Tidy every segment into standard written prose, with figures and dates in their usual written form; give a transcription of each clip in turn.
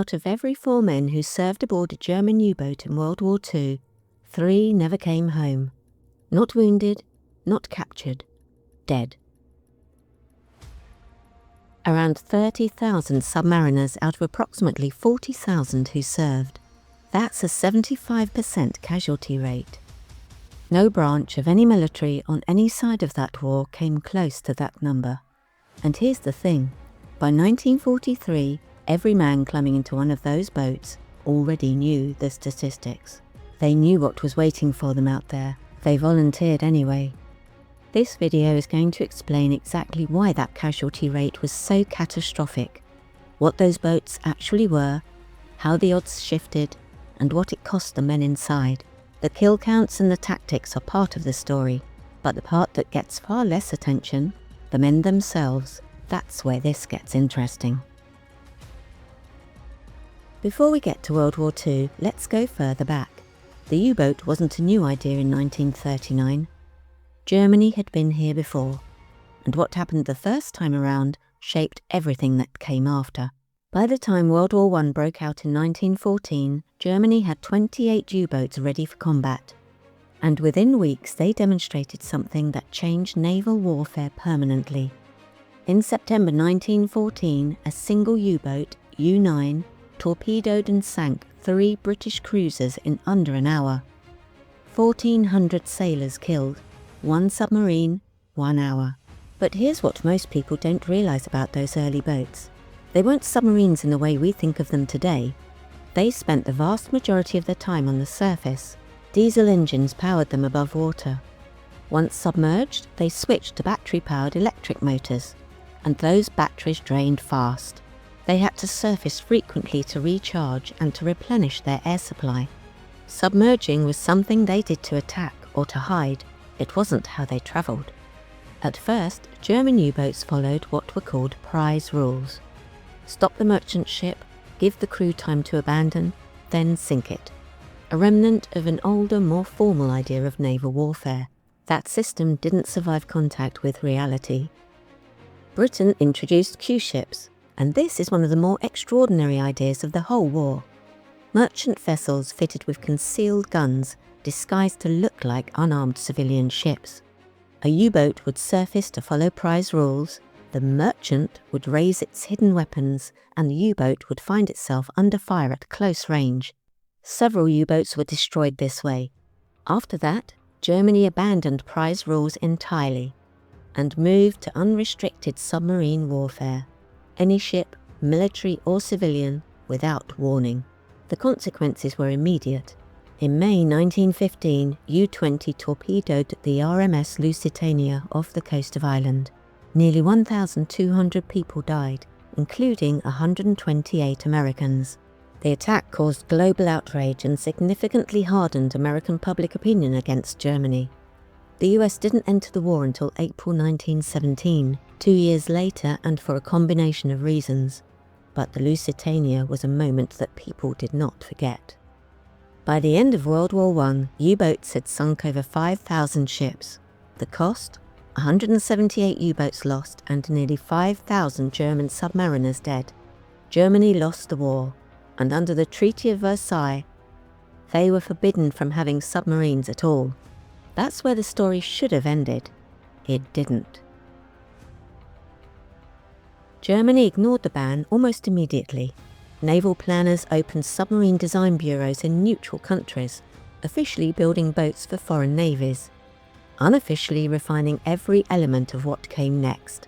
Out of every 4 men who served aboard a German U-boat in World War II, 3 never came home. Not wounded, not captured, dead. Around 30,000 submariners out of approximately 40,000 who served. That's a 75% casualty rate. No branch of any military on any side of that war came close to that number. And here's the thing, by 1943, every man climbing into one of those boats already knew the statistics. They knew what was waiting for them out there. They volunteered anyway. This video is going to explain exactly why that casualty rate was so catastrophic, what those boats actually were, how the odds shifted, and what it cost the men inside. The kill counts and the tactics are part of the story, but the part that gets far less attention, the men themselves, that's where this gets interesting. Before we get to World War II, let's go further back. The U-boat wasn't a new idea in 1939. Germany had been here before, and what happened the first time around shaped everything that came after. By the time World War I broke out in 1914, Germany had 28 U-boats ready for combat, and within weeks they demonstrated something that changed naval warfare permanently. In September 1914, a single U-boat, U-9, torpedoed and sank 3 British cruisers in under an hour. 1,400 sailors killed, 1 submarine, 1 hour. But here's what most people don't realise about those early boats. They weren't submarines in the way we think of them today. They spent the vast majority of their time on the surface. Diesel engines powered them above water. Once submerged, they switched to battery-powered electric motors, and those batteries drained fast. They had to surface frequently to recharge and to replenish their air supply. Submerging was something they did to attack or to hide. It wasn't how they travelled. At first, German U-boats followed what were called prize rules. Stop the merchant ship, give the crew time to abandon, then sink it. A remnant of an older, more formal idea of naval warfare. That system didn't survive contact with reality. Britain introduced Q-ships, and this is one of the more extraordinary ideas of the whole war. Merchant vessels fitted with concealed guns, disguised to look like unarmed civilian ships. A U-boat would surface to follow prize rules, the merchant would raise its hidden weapons, and the U-boat would find itself under fire at close range. Several U-boats were destroyed this way. After that, Germany abandoned prize rules entirely and moved to unrestricted submarine warfare. Any ship, military or civilian, without warning. The consequences were immediate. In May 1915, U-20 torpedoed the RMS Lusitania off the coast of Ireland. Nearly 1,200 people died, including 128 Americans. The attack caused global outrage and significantly hardened American public opinion against Germany. The US didn't enter the war until April 1917, 2 years later, and for a combination of reasons. But the Lusitania was a moment that people did not forget. By the end of World War I, U-boats had sunk over 5,000 ships. The cost? 178 U-boats lost and nearly 5,000 German submariners dead. Germany lost the war, and under the Treaty of Versailles, they were forbidden from having submarines at all. That's where the story should have ended. It didn't. Germany ignored the ban almost immediately. Naval planners opened submarine design bureaus in neutral countries, officially building boats for foreign navies, unofficially refining every element of what came next.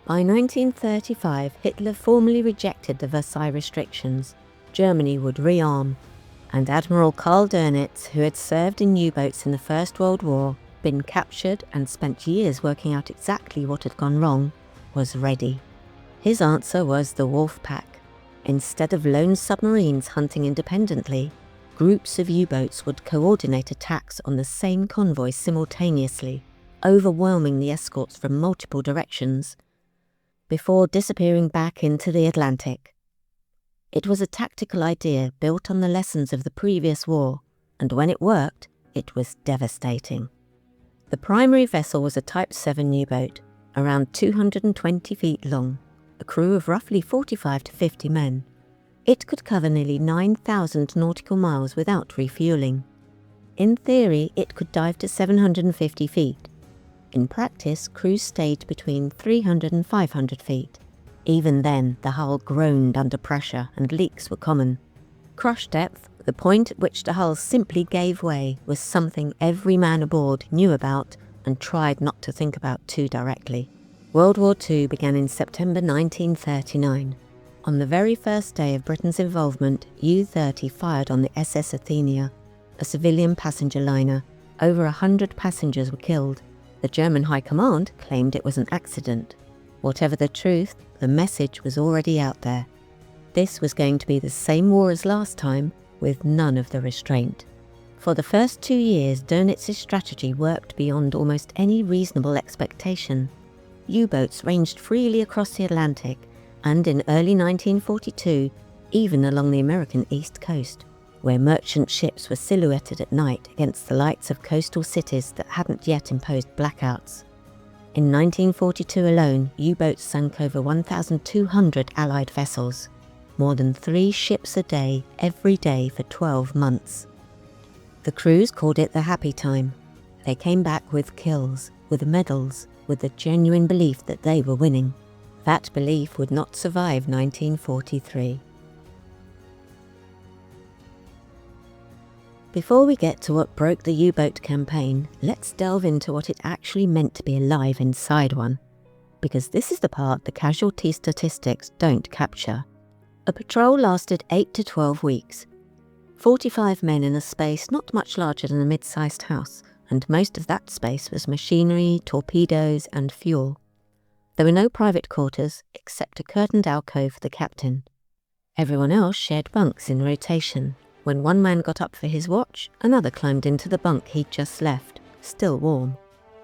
By 1935, Hitler formally rejected the Versailles restrictions. Germany would rearm, and Admiral Karl Dönitz, who had served in U-boats in the First World War, been captured and spent years working out exactly what had gone wrong, was ready. His answer was the Wolf Pack. Instead of lone submarines hunting independently, groups of U-boats would coordinate attacks on the same convoy simultaneously, overwhelming the escorts from multiple directions, before disappearing back into the Atlantic. It was a tactical idea built on the lessons of the previous war, and when it worked, it was devastating. The primary vessel was a Type 7 U-boat, around 220 feet long, a crew of roughly 45 to 50 men. It could cover nearly 9,000 nautical miles without refueling. In theory, it could dive to 750 feet. In practice, crews stayed between 300 and 500 feet. Even then, the hull groaned under pressure and leaks were common. Crush depth, the point at which the hull simply gave way, was something every man aboard knew about and tried not to think about too directly. World War II began in September 1939. On the very first day of Britain's involvement, U-30 fired on the SS Athenia, a civilian passenger liner. Over 100 passengers were killed. The German High Command claimed it was an accident. Whatever the truth, the message was already out there. This was going to be the same war as last time, with none of the restraint. For the first 2 years, Dönitz's strategy worked beyond almost any reasonable expectation. U-boats ranged freely across the Atlantic, and in early 1942, even along the American East Coast, where merchant ships were silhouetted at night against the lights of coastal cities that hadn't yet imposed blackouts. In 1942 alone, U-boats sank over 1,200 Allied vessels, more than 3 ships a day, every day for 12 months. The crews called it the happy time. They came back with kills, with medals, with the genuine belief that they were winning. That belief would not survive 1943. Before we get to what broke the U-boat campaign, let's delve into what it actually meant to be alive inside one. Because this is the part the casualty statistics don't capture. A patrol lasted 8 to 12 weeks. 45 men in a space not much larger than a mid-sized house, and most of that space was machinery, torpedoes and fuel. There were no private quarters except a curtained alcove for the captain. Everyone else shared bunks in rotation. When one man got up for his watch, another climbed into the bunk he'd just left, still warm.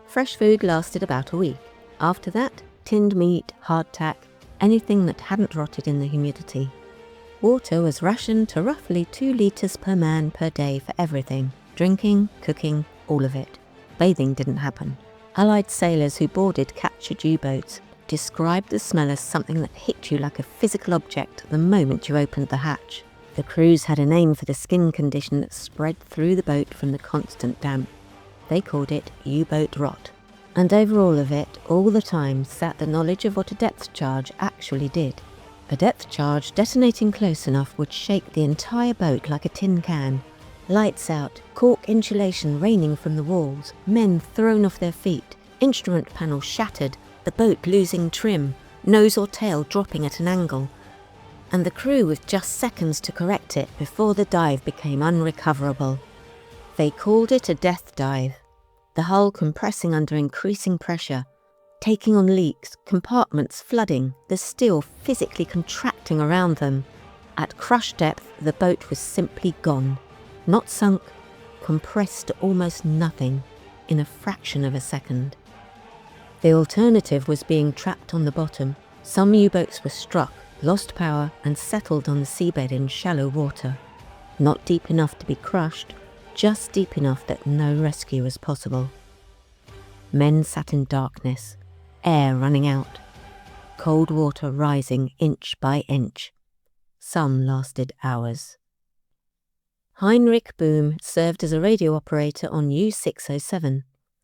Fresh food lasted about a week. After that, tinned meat, hardtack, anything that hadn't rotted in the humidity. Water was rationed to roughly 2 litres per man per day for everything. Drinking, cooking, all of it. Bathing didn't happen. Allied sailors who boarded captured U-boats described the smell as something that hit you like a physical object the moment you opened the hatch. The crews had a name for the skin condition that spread through the boat from the constant damp. They called it U-boat rot. And over all of it, all the time, sat the knowledge of what a depth charge actually did. A depth charge detonating close enough would shake the entire boat like a tin can. Lights out, cork insulation raining from the walls, men thrown off their feet, instrument panels shattered, the boat losing trim, nose or tail dropping at an angle, and the crew with just seconds to correct it before the dive became unrecoverable. They called it a death dive. The hull compressing under increasing pressure, taking on leaks, compartments flooding, the steel physically contracting around them. At crush depth, the boat was simply gone. Not sunk, compressed to almost nothing in a fraction of a second. The alternative was being trapped on the bottom. Some U-boats were struck, lost power and settled on the seabed in shallow water. Not deep enough to be crushed, just deep enough that no rescue was possible. Men sat in darkness, air running out, cold water rising inch by inch. Some lasted hours. Heinrich Bohm served as a radio operator on U-607.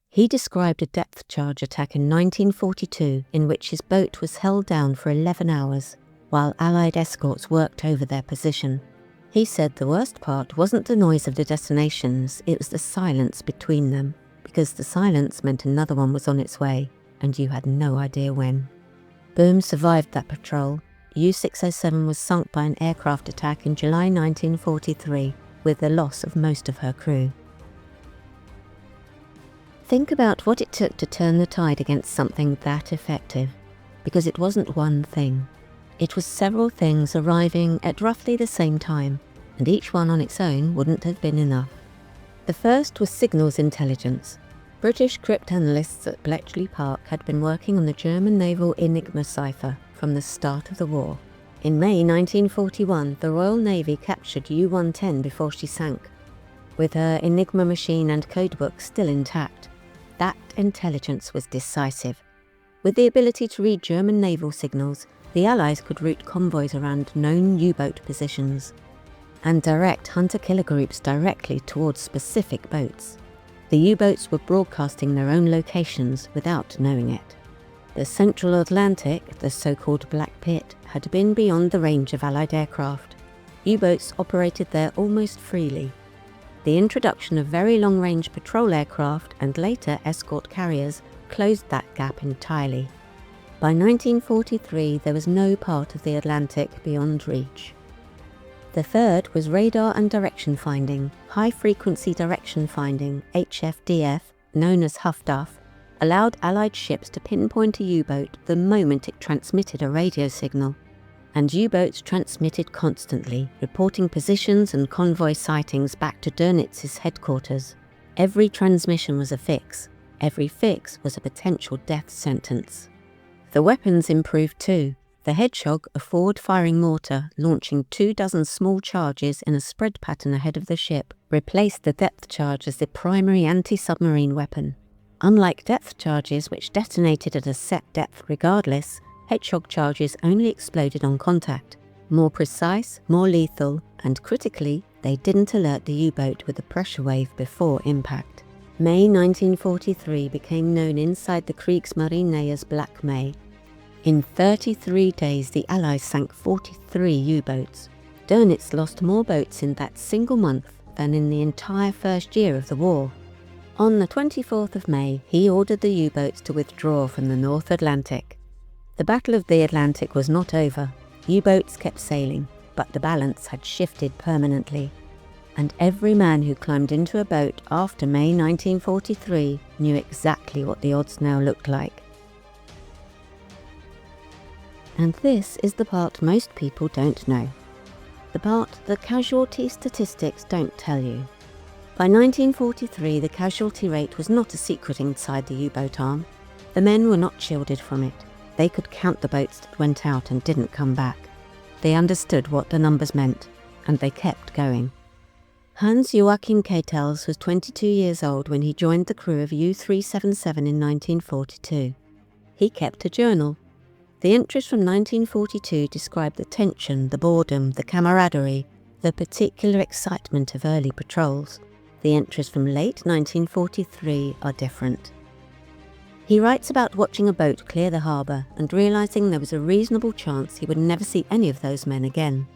He described a depth charge attack in 1942 in which his boat was held down for 11 hours. While Allied escorts worked over their position. He said the worst part wasn't the noise of the detonations, it was the silence between them, because the silence meant another one was on its way, and you had no idea when. Bohm survived that patrol. U-607 was sunk by an aircraft attack in July 1943, with the loss of most of her crew. Think about what it took to turn the tide against something that effective, because it wasn't one thing. It was several things arriving at roughly the same time, and each one on its own wouldn't have been enough. The first was signals intelligence. British cryptanalysts at Bletchley Park had been working on the German naval Enigma cipher from the start of the war. In May 1941, the Royal Navy captured U-110 before she sank, with her Enigma machine and codebook still intact. That intelligence was decisive. With the ability to read German naval signals, The Allies could route convoys around known U-boat positions and direct hunter-killer groups directly towards specific boats. The U-boats were broadcasting their own locations without knowing it. The Central Atlantic, the so-called Black Pit, had been beyond the range of Allied aircraft. U-boats operated there almost freely. The introduction of very long-range patrol aircraft and later escort carriers closed that gap entirely. By 1943, there was no part of the Atlantic beyond reach. The third was radar and direction finding. High-frequency direction finding, HFDF, known as HFDUF, allowed Allied ships to pinpoint a U-boat the moment it transmitted a radio signal. And U-boats transmitted constantly, reporting positions and convoy sightings back to Dönitz's headquarters. Every transmission was a fix. Every fix was a potential death sentence. The weapons improved too. The Hedgehog, a forward-firing mortar launching 24 small charges in a spread pattern ahead of the ship, replaced the depth charge as the primary anti-submarine weapon. Unlike depth charges, which detonated at a set depth regardless, Hedgehog charges only exploded on contact. More precise, more lethal, and critically, they didn't alert the U-boat with a pressure wave before impact. May 1943 became known inside the Kriegsmarine as Black May. In 33 days, the Allies sank 43 U-boats. Dönitz lost more boats in that single month than in the entire first year of the war. On the 24th of May, he ordered the U-boats to withdraw from the North Atlantic. The Battle of the Atlantic was not over. U-boats kept sailing, but the balance had shifted permanently. And every man who climbed into a boat after May 1943 knew exactly what the odds now looked like. And this is the part most people don't know. The part that casualty statistics don't tell you. By 1943, the casualty rate was not a secret inside the U-boat arm. The men were not shielded from it. They could count the boats that went out and didn't come back. They understood what the numbers meant, and they kept going. Hans-Joachim Keitels was 22 years old when he joined the crew of U-377 in 1942. He kept a journal. The entries from 1942 describe the tension, the boredom, the camaraderie, the particular excitement of early patrols. The entries from late 1943 are different. He writes about watching a boat clear the harbour and realising there was a reasonable chance he would never see any of those men again.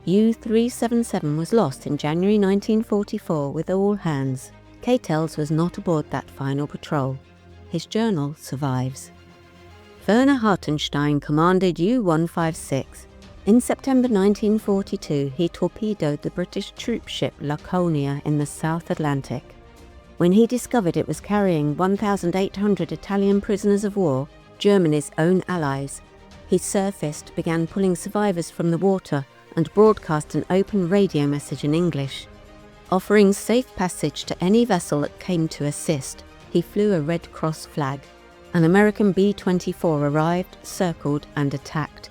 U-377 was lost in January 1944 with all hands. Keitels was not aboard that final patrol. His journal survives. Werner Hartenstein commanded U-156. In September 1942, he torpedoed the British troop ship Laconia in the South Atlantic. When he discovered it was carrying 1,800 Italian prisoners of war, Germany's own allies, he surfaced, began pulling survivors from the water and broadcast an open radio message in English. Offering safe passage to any vessel that came to assist, he flew a Red Cross flag. An American B-24 arrived, circled and attacked.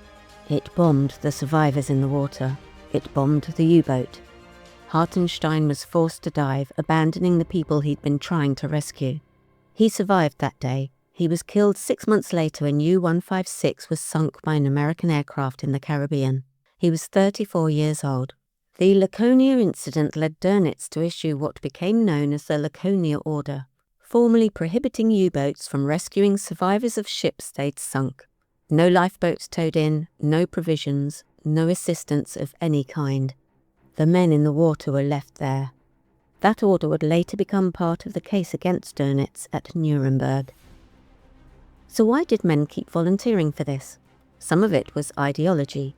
It bombed the survivors in the water. It bombed the U-boat. Hartenstein was forced to dive, abandoning the people he'd been trying to rescue. He survived that day. He was killed 6 months later when U-156 was sunk by an American aircraft in the Caribbean. He was 34 years old. The Laconia incident led Dönitz to issue what became known as the Laconia Order, formally prohibiting U-boats from rescuing survivors of ships they'd sunk. No lifeboats towed in, no provisions, no assistance of any kind. The men in the water were left there. That order would later become part of the case against Dönitz at Nuremberg. So why did men keep volunteering for this? Some of it was ideology.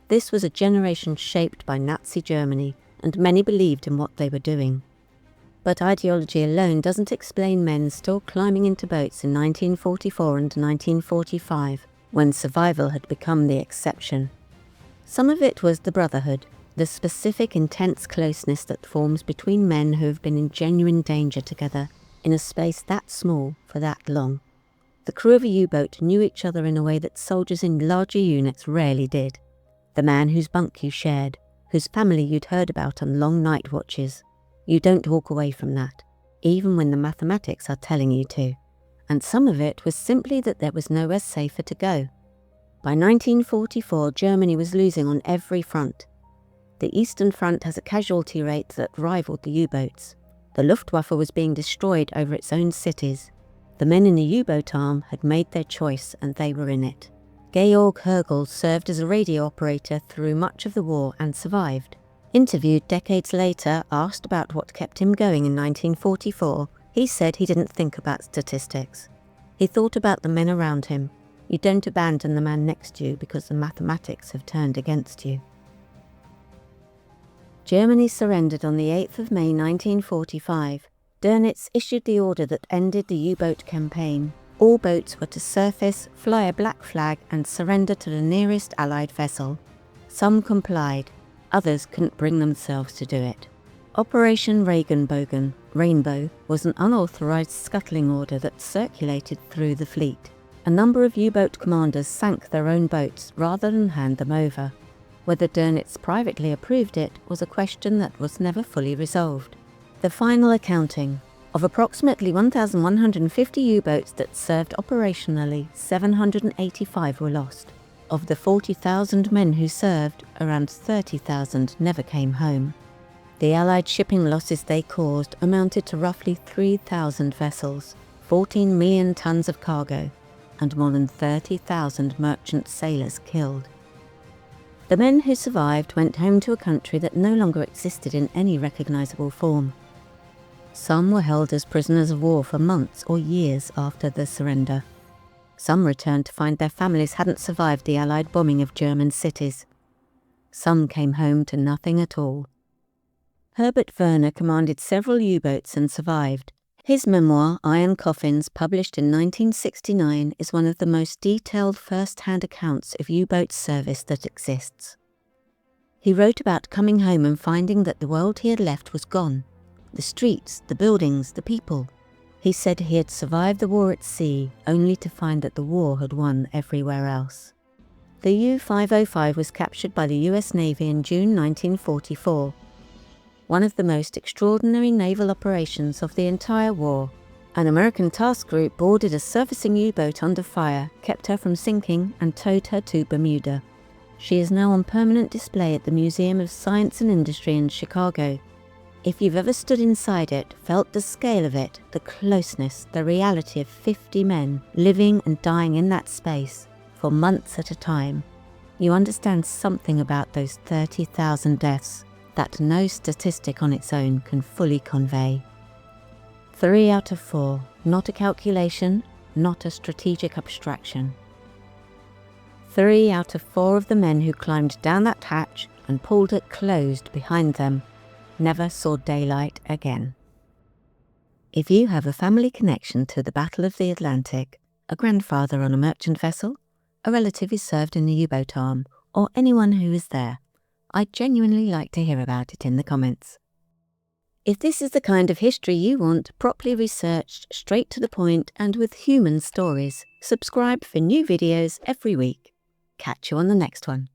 This was a generation shaped by Nazi Germany, and many believed in what they were doing. But ideology alone doesn't explain men still climbing into boats in 1944 and 1945, when survival had become the exception. Some of it was the brotherhood, the specific intense closeness that forms between men who have been in genuine danger together in a space that small for that long. The crew of a U-boat knew each other in a way that soldiers in larger units rarely did. The man whose bunk you shared, whose family you'd heard about on long night watches. You don't walk away from that, even when the mathematics are telling you to. And some of it was simply that there was nowhere safer to go. By 1944, Germany was losing on every front. The Eastern Front has a casualty rate that rivaled the U-boats. The Luftwaffe was being destroyed over its own cities. The men in the U-boat arm had made their choice and they were in it. Georg Hergel served as a radio operator through much of the war and survived. Interviewed decades later, asked about what kept him going in 1944, he said he didn't think about statistics. He thought about the men around him. You don't abandon the man next to you because the mathematics have turned against you. Germany surrendered on the 8th of May 1945. Dönitz issued the order that ended the U-boat campaign. All boats were to surface, fly a black flag and surrender to the nearest Allied vessel. Some complied, others couldn't bring themselves to do it. Operation Regenbogen, Rainbow, was an unauthorized scuttling order that circulated through the fleet. A number of U-boat commanders sank their own boats rather than hand them over. Whether Dönitz privately approved it was a question that was never fully resolved. The final accounting. Of approximately 1,150 U-boats that served operationally, 785 were lost. Of the 40,000 men who served, around 30,000 never came home. The Allied shipping losses they caused amounted to roughly 3,000 vessels, 14 million tons of cargo, and more than 30,000 merchant sailors killed. The men who survived went home to a country that no longer existed in any recognizable form. Some were held as prisoners of war for months or years after the surrender. Some returned to find their families hadn't survived the Allied bombing of German cities. Some came home to nothing at all. Herbert Werner commanded several U-boats and survived. His memoir, Iron Coffins, published in 1969, is one of the most detailed first-hand accounts of U-boat service that exists. He wrote about coming home and finding that the world he had left was gone. The streets, the buildings, the people. He said he had survived the war at sea, only to find that the war had won everywhere else. The U-505 was captured by the US Navy in June 1944. One of the most extraordinary naval operations of the entire war. An American task group boarded a surfacing U-boat under fire, kept her from sinking, and towed her to Bermuda. She is now on permanent display at the Museum of Science and Industry in Chicago. If you've ever stood inside it, felt the scale of it, the closeness, the reality of 50 men living and dying in that space for months at a time, you understand something about those 30,000 deaths that no statistic on its own can fully convey. 3 out of 4, not a calculation, not a strategic abstraction. 3 out of 4 of the men who climbed down that hatch and pulled it closed behind them never saw daylight again. If you have a family connection to the Battle of the Atlantic, a grandfather on a merchant vessel, a relative who served in the U-boat arm, or anyone who was there, I'd genuinely like to hear about it in the comments. If this is the kind of history you want, properly researched, straight to the point, and with human stories, subscribe for new videos every week. Catch you on the next one.